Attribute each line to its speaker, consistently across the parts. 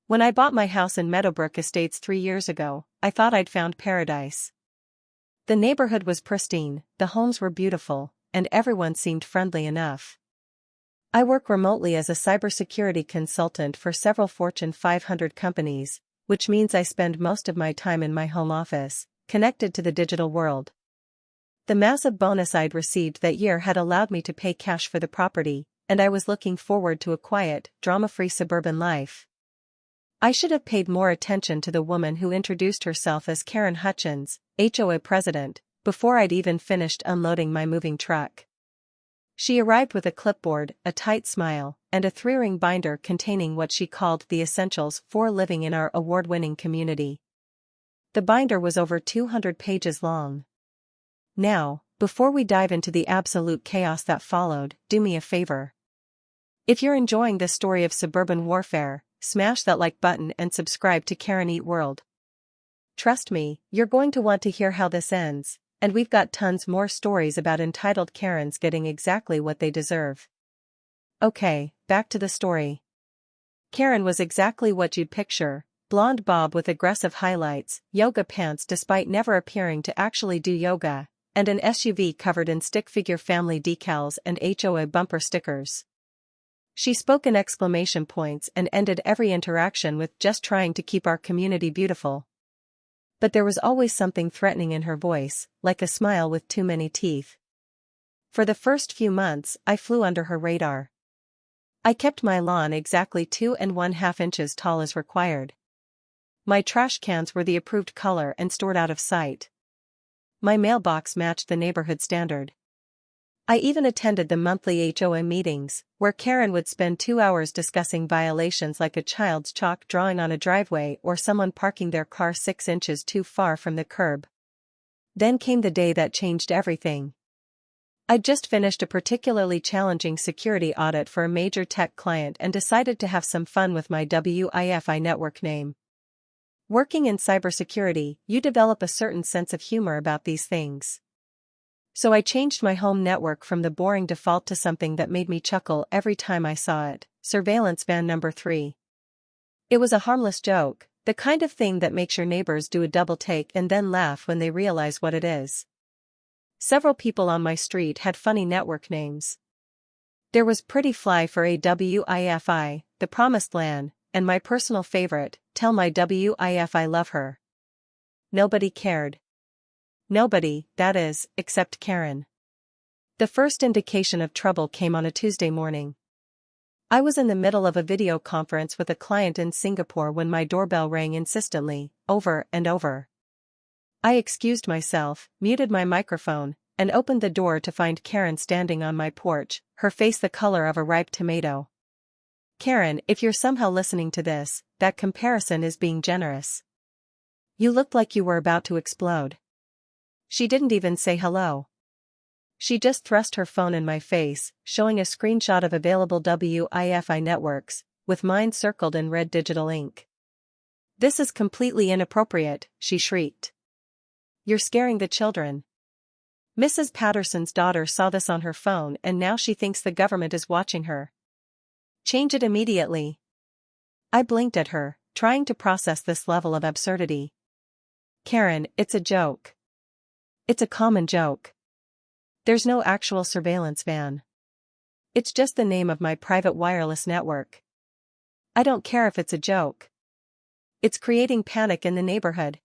Speaker 1: When I bought my house in Meadowbrook Estates 3 years ago, I thought I'd found paradise. The neighborhood was pristine, the homes were beautiful, and everyone seemed friendly enough. I work remotely as a cybersecurity consultant for several Fortune 500 companies, which means I spend most of my time in my home office, connected to the digital world. The massive bonus I'd received that year had allowed me to pay cash for the property, and I was looking forward to a quiet, drama-free suburban life. I should have paid more attention to the woman who introduced herself as Karen Hutchins, HOA President, before I'd even finished unloading my moving truck. She arrived with a clipboard, a tight smile, and a 3-ring binder containing what she called the essentials for living in our award-winning community. The binder was over 200 pages long. Now, before we dive into the absolute chaos that followed, do me a favor. If you're enjoying this story of suburban warfare, smash that like button and subscribe to Karen Eat World. Trust me, you're going to want to hear how this ends, and we've got tons more stories about entitled Karens getting exactly what they deserve. Okay, back to the story. Karen was exactly what you'd picture, blonde bob with aggressive highlights, yoga pants despite never appearing to actually do yoga, and an SUV covered in stick figure family decals and HOA bumper stickers. She spoke in exclamation points and ended every interaction with just trying to keep our community beautiful. But there was always something threatening in her voice, like a smile with too many teeth. For the first few months, I flew under her radar. I kept my lawn exactly 2½ inches tall as required. My trash cans were the approved color and stored out of sight. My mailbox matched the neighborhood standard. I even attended the monthly HOA meetings, where Karen would spend 2 hours discussing violations like a child's chalk drawing on a driveway or someone parking their car 6 inches too far from the curb. Then came the day that changed everything. I'd just finished a particularly challenging security audit for a major tech client and decided to have some fun with my WiFi network name. Working in cybersecurity, you develop a certain sense of humor about these things. So I changed my home network from the boring default to something that made me chuckle every time I saw it: surveillance van number 3. It was a harmless joke, the kind of thing that makes your neighbors do a double take and then laugh when they realize what it is. Several people on my street had funny network names. There was Pretty Fly for a WIFI, the Promised Land, and my personal favorite, Tell My WIF I Love Her. Nobody cared. Nobody, that is, except Karen. The first indication of trouble came on a Tuesday morning. I was in the middle of a video conference with a client in Singapore when my doorbell rang insistently, over and over. I excused myself, muted my microphone, and opened the door to find Karen standing on my porch, her face the color of a ripe tomato. Karen, if you're somehow listening to this, that comparison is being generous. You looked like you were about to explode. She didn't even say hello. She just thrust her phone in my face, showing a screenshot of available WiFi networks, with mine circled in red digital ink. "This is completely inappropriate," she shrieked. "You're scaring the children." Mrs. Patterson's daughter saw this on her phone and now she thinks the government is watching her. Change it immediately. I blinked at her, trying to process this level of absurdity. Karen, it's a joke. It's a common joke. There's no actual surveillance van. It's just the name of my private wireless network. I don't care if it's a joke. It's creating panic in the neighborhood.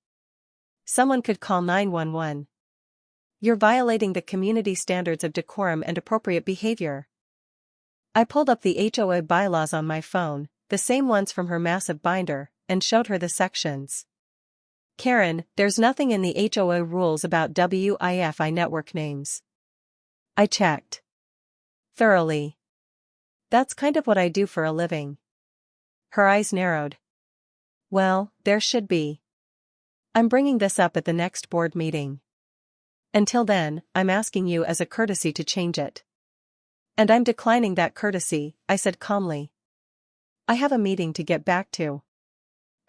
Speaker 1: Someone could call 911. You're violating the community standards of decorum and appropriate behavior. I pulled up the HOA bylaws on my phone, the same ones from her massive binder, and showed her the sections. Karen, there's nothing in the HOA rules about WiFi network names. I checked. Thoroughly. That's kind of what I do for a living. Her eyes narrowed. Well, there should be. I'm bringing this up at the next board meeting. Until then, I'm asking you as a courtesy to change it. And I'm declining that courtesy, I said calmly. I have a meeting to get back to.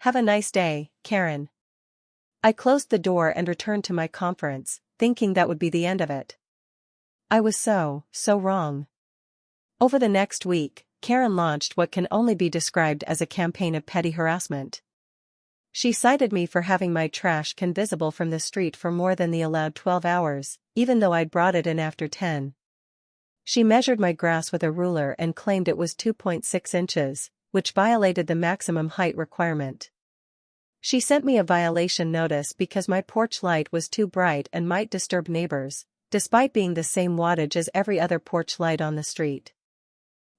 Speaker 1: Have a nice day, Karen. I closed the door and returned to my conference, thinking that would be the end of it. I was so wrong. Over the next week, Karen launched what can only be described as a campaign of petty harassment. She cited me for having my trash can visible from the street for more than the allowed 12 hours, even though I'd brought it in after 10. She measured my grass with a ruler and claimed it was 2.6 inches, which violated the maximum height requirement. She sent me a violation notice because my porch light was too bright and might disturb neighbors, despite being the same wattage as every other porch light on the street.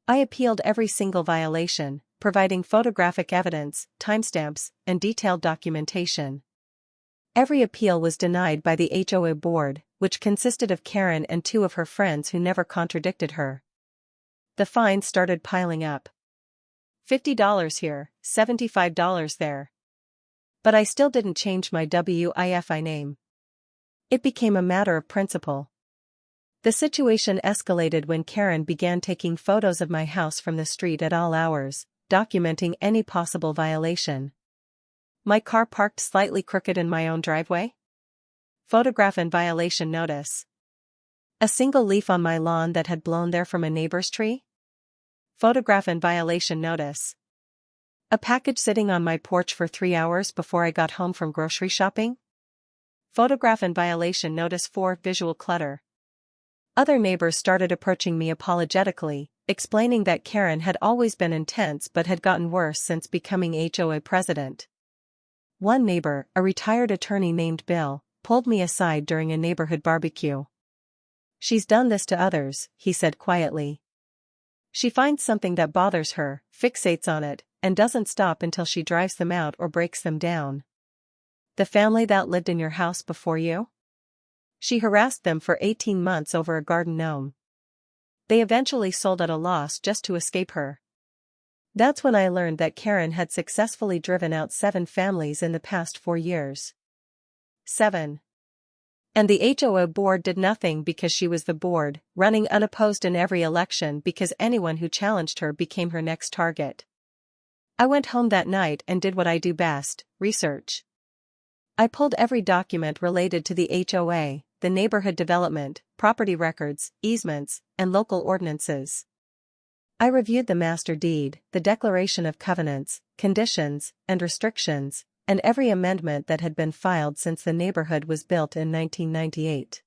Speaker 1: I appealed every single violation, providing photographic evidence, timestamps, and detailed documentation. Every appeal was denied by the HOA board, which consisted of Karen and 2 of her friends who never contradicted her. The fines started piling up. $50 here, $75 there. But I still didn't change my WiFi name. It became a matter of principle. The situation escalated when Karen began taking photos of my house from the street at all hours, documenting any possible violation. My car parked slightly crooked in my own driveway? Photograph and violation notice. A single leaf on my lawn that had blown there from a neighbor's tree? Photograph and violation notice. A package sitting on my porch for 3 hours before I got home from grocery shopping? Photograph and violation notice. 4. Visual clutter. Other neighbors started approaching me apologetically, explaining that Karen had always been intense but had gotten worse since becoming HOA president. One neighbor, a retired attorney named Bill, pulled me aside during a neighborhood barbecue. "She's done this to others," he said quietly. "She finds something that bothers her, fixates on it, and doesn't stop until she drives them out or breaks them down. The family that lived in your house before you? She harassed them for 18 months over a garden gnome. They eventually sold at a loss just to escape her." That's when I learned that Karen had successfully driven out 7 families in the past 4 years. 7. And the HOA board did nothing because she was the board, running unopposed in every election because anyone who challenged her became her next target. I went home that night and did what I do best, research. I pulled every document related to the HOA, the neighborhood development, property records, easements, and local ordinances. I reviewed the master deed, the declaration of covenants, conditions, and restrictions, and every amendment that had been filed since the neighborhood was built in 1998.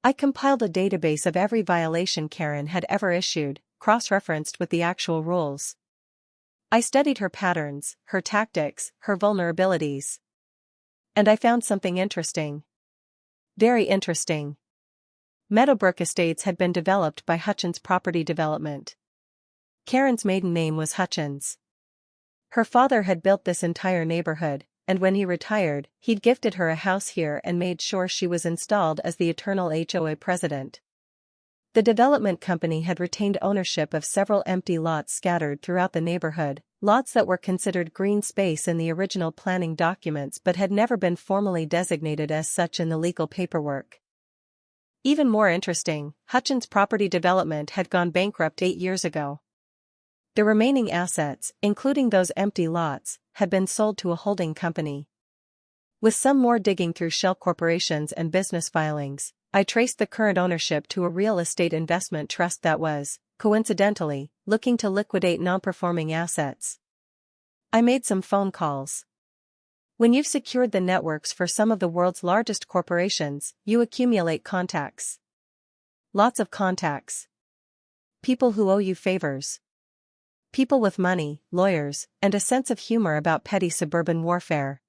Speaker 1: I compiled a database of every violation Karen had ever issued, cross-referenced with the actual rules. I studied her patterns, her tactics, her vulnerabilities. And I found something interesting. Very interesting. Meadowbrook Estates had been developed by Hutchins Property Development. Karen's maiden name was Hutchins. Her father had built this entire neighborhood, and when he retired, he'd gifted her a house here and made sure she was installed as the eternal HOA president. The development company had retained ownership of several empty lots scattered throughout the neighborhood, lots that were considered green space in the original planning documents but had never been formally designated as such in the legal paperwork. Even more interesting, Hutchins Property Development had gone bankrupt 8 years ago. The remaining assets, including those empty lots, had been sold to a holding company. With some more digging through shell corporations and business filings, I traced the current ownership to a real estate investment trust that was, coincidentally, looking to liquidate non-performing assets. I made some phone calls. When you've secured the networks for some of the world's largest corporations, you accumulate contacts. Lots of contacts. People who owe you favors. People with money, lawyers, and a sense of humor about petty suburban warfare.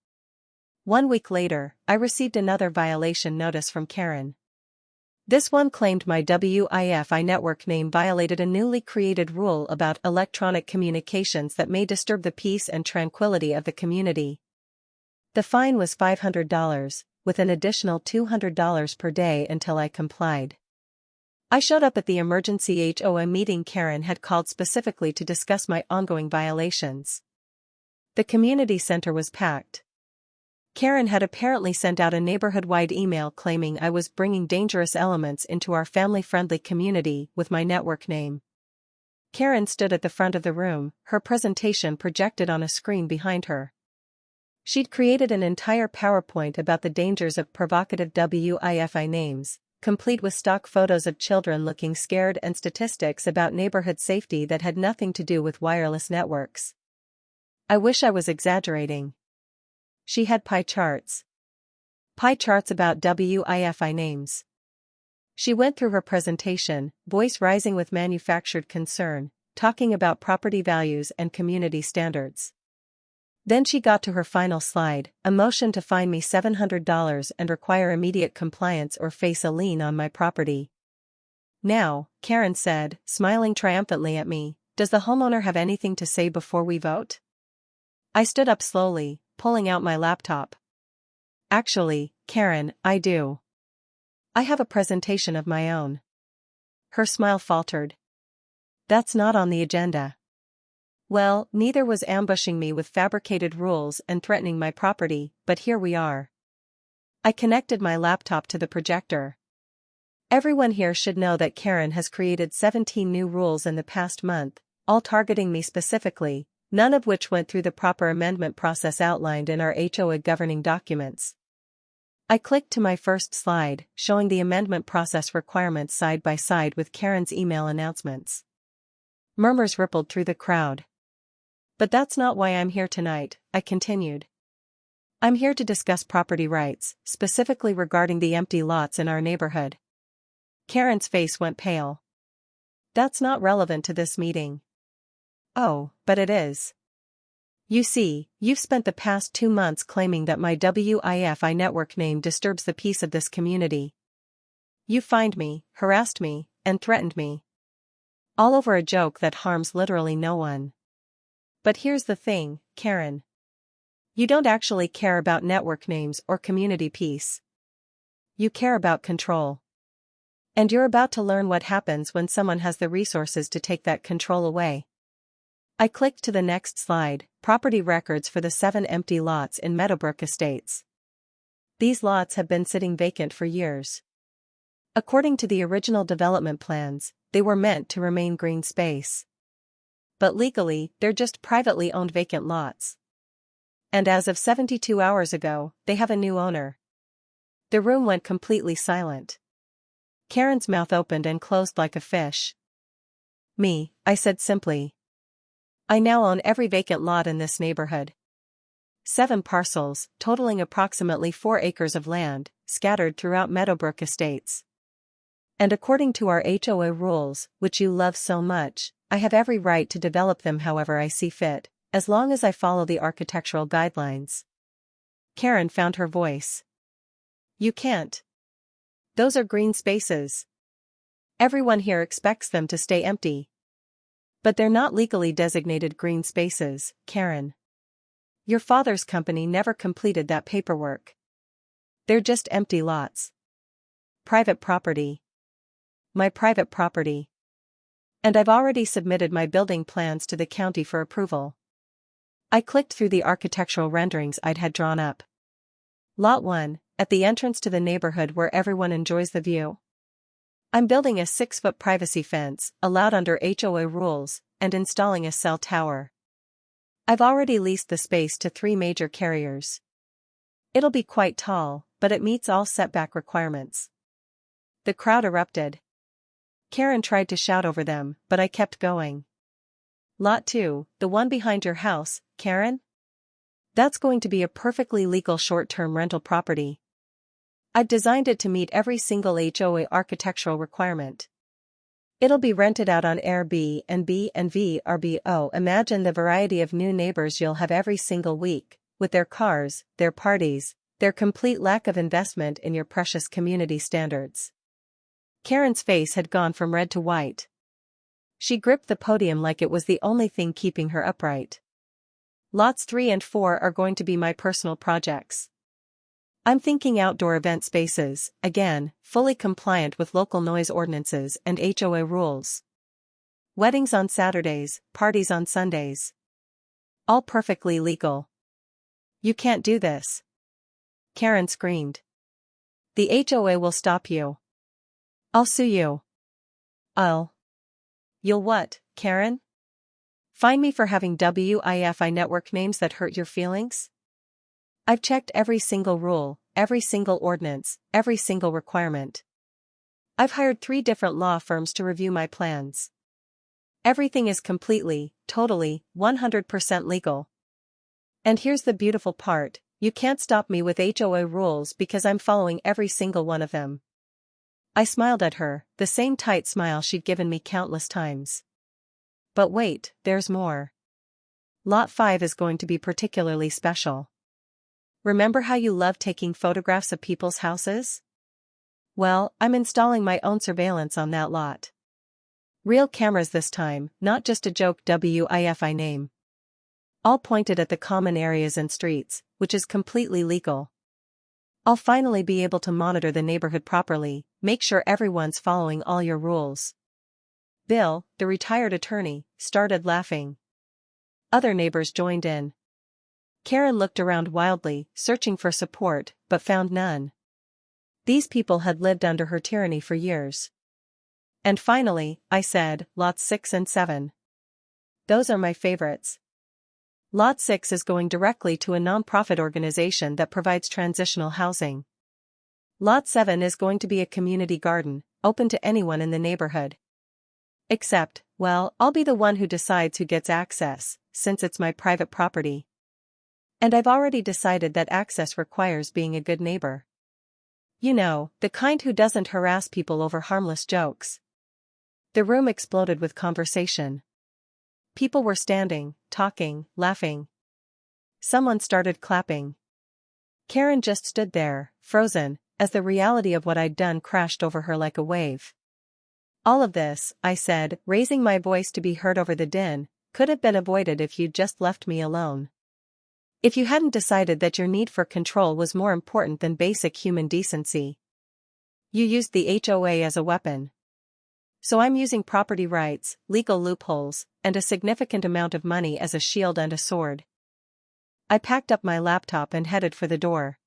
Speaker 1: 1 week later, I received another violation notice from Karen. This one claimed my WiFi network name violated a newly created rule about electronic communications that may disturb the peace and tranquility of the community. The fine was $500, with an additional $200 per day until I complied. I showed up at the emergency HOA meeting Karen had called specifically to discuss my ongoing violations. The community center was packed. Karen had apparently sent out a neighborhood-wide email claiming I was bringing dangerous elements into our family-friendly community with my network name. Karen stood at the front of the room, her presentation projected on a screen behind her. She'd created an entire PowerPoint about the dangers of provocative WiFi names, complete with stock photos of children looking scared and statistics about neighborhood safety that had nothing to do with wireless networks. I wish I was exaggerating. She had pie charts. Pie charts about WiFi names. She went through her presentation, voice rising with manufactured concern, talking about property values and community standards. Then she got to her final slide, a motion to fine me $700 and require immediate compliance or face a lien on my property. Now, Karen said, smiling triumphantly at me, does the homeowner have anything to say before we vote? I stood up slowly, pulling out my laptop. Actually, Karen, I do. I have a presentation of my own. Her smile faltered. That's not on the agenda. Well, neither was ambushing me with fabricated rules and threatening my property, but here we are. I connected my laptop to the projector. Everyone here should know that Karen has created 17 new rules in the past month, all targeting me specifically, none of which went through the proper amendment process outlined in our HOA governing documents. I clicked to my first slide, showing the amendment process requirements side by side with Karen's email announcements. Murmurs rippled through the crowd. But that's not why I'm here tonight, I continued. I'm here to discuss property rights, specifically regarding the empty lots in our neighborhood. Karen's face went pale. That's not relevant to this meeting. Oh, but it is. You see, you've spent the past 2 months claiming that my WiFi network name disturbs the peace of this community. You fined me, harassed me, and threatened me. All over a joke that harms literally no one. But here's the thing, Karen. You don't actually care about network names or community peace. You care about control. And you're about to learn what happens when someone has the resources to take that control away. I clicked to the next slide, property records for the 7 empty lots in Meadowbrook Estates. These lots have been sitting vacant for years. According to the original development plans, they were meant to remain green space. But legally, they're just privately owned vacant lots. And as of 72 hours ago, they have a new owner. The room went completely silent. Karen's mouth opened and closed like a fish. Me, I said simply. I now own every vacant lot in this neighborhood. 7 parcels, totaling approximately 4 acres of land, scattered throughout Meadowbrook Estates. And according to our HOA rules, which you love so much, I have every right to develop them however I see fit, as long as I follow the architectural guidelines. Karen found her voice. You can't. Those are green spaces. Everyone here expects them to stay empty. But they're not legally designated green spaces, Karen. Your father's company never completed that paperwork. They're just empty lots. Private property. My private property. And I've already submitted my building plans to the county for approval. I clicked through the architectural renderings I'd had drawn up. Lot 1, at the entrance to the neighborhood where everyone enjoys the view. I'm building a 6-foot privacy fence, allowed under HOA rules, and installing a cell tower. I've already leased the space to 3 major carriers. It'll be quite tall, but it meets all setback requirements. The crowd erupted. Karen tried to shout over them, but I kept going. Lot 2, the one behind your house, Karen? That's going to be a perfectly legal short-term rental property. I've designed it to meet every single HOA architectural requirement. It'll be rented out on Airbnb and VRBO. Imagine the variety of new neighbors you'll have every single week, with their cars, their parties, their complete lack of investment in your precious community standards. Karen's face had gone from red to white. She gripped the podium like it was the only thing keeping her upright. Lots 3 and 4 are going to be my personal projects. I'm thinking outdoor event spaces, again, fully compliant with local noise ordinances and HOA rules. Weddings on Saturdays, parties on Sundays. All perfectly legal. You can't do this. Karen screamed. The HOA will stop you. I'll sue you. You'll what, Karen? Fine me for having WiFi network names that hurt your feelings? I've checked every single rule, every single ordinance, every single requirement. I've hired 3 different law firms to review my plans. Everything is completely, totally, 100% legal. And here's the beautiful part, you can't stop me with HOA rules because I'm following every single one of them. I smiled at her, the same tight smile she'd given me countless times. But wait, there's more. Lot 5 is going to be particularly special. Remember how you love taking photographs of people's houses? Well, I'm installing my own surveillance on that lot. Real cameras this time, not just a joke WiFi name. All pointed at the common areas and streets, which is completely legal. I'll finally be able to monitor the neighborhood properly, make sure everyone's following all your rules. Bill, the retired attorney, started laughing. Other neighbors joined in. Karen looked around wildly, searching for support, but found none. These people had lived under her tyranny for years. And finally, I said, Lots 6 and 7. Those are my favorites. Lot 6 is going directly to a non-profit organization that provides transitional housing. Lot 7 is going to be a community garden, open to anyone in the neighborhood. Except, well, I'll be the one who decides who gets access, since it's my private property. And I've already decided that access requires being a good neighbor. You know, the kind who doesn't harass people over harmless jokes. The room exploded with conversation. People were standing, talking, laughing. Someone started clapping. Karen just stood there, frozen, as the reality of what I'd done crashed over her like a wave. All of this, I said, raising my voice to be heard over the din, could have been avoided if you'd just left me alone. If you hadn't decided that your need for control was more important than basic human decency. You used the HOA as a weapon. So I'm using property rights, legal loopholes, and a significant amount of money as a shield and a sword. I packed up my laptop and headed for the door.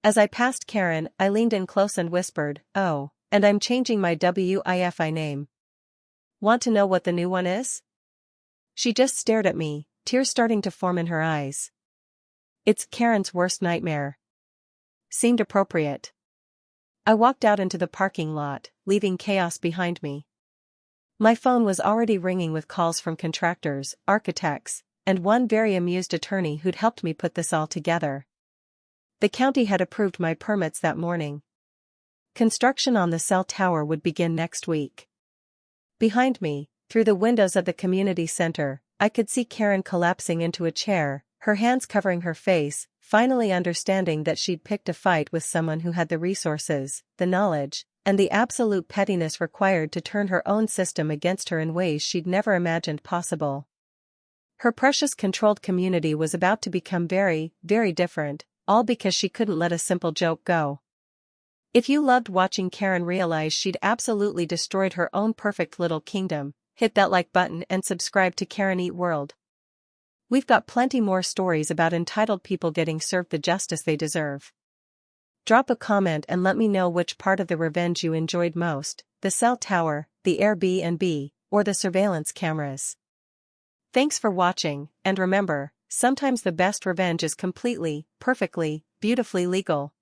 Speaker 1: As I passed Karen, I leaned in close and whispered, "Oh, and I'm changing my WiFi name. Want to know what the new one is?" She just stared at me, tears starting to form in her eyes. It's Karen's worst nightmare. Seemed appropriate. I walked out into the parking lot, leaving chaos behind me. My phone was already ringing with calls from contractors, architects, and one very amused attorney who'd helped me put this all together. The county had approved my permits that morning. Construction on the cell tower would begin next week. Behind me, through the windows of the community center, I could see Karen collapsing into a chair, her hands covering her face, finally understanding that she'd picked a fight with someone who had the resources, the knowledge, and the absolute pettiness required to turn her own system against her in ways she'd never imagined possible. Her precious controlled community was about to become very, very different, all because she couldn't let a simple joke go. If you loved watching Karen realize she'd absolutely destroyed her own perfect little kingdom, hit that like button and subscribe to Karen Eat World. We've got plenty more stories about entitled people getting served the justice they deserve. Drop a comment and let me know which part of the revenge you enjoyed most, the cell tower, the Airbnb, or the surveillance cameras. Thanks for watching, and remember, sometimes the best revenge is completely, perfectly, beautifully legal.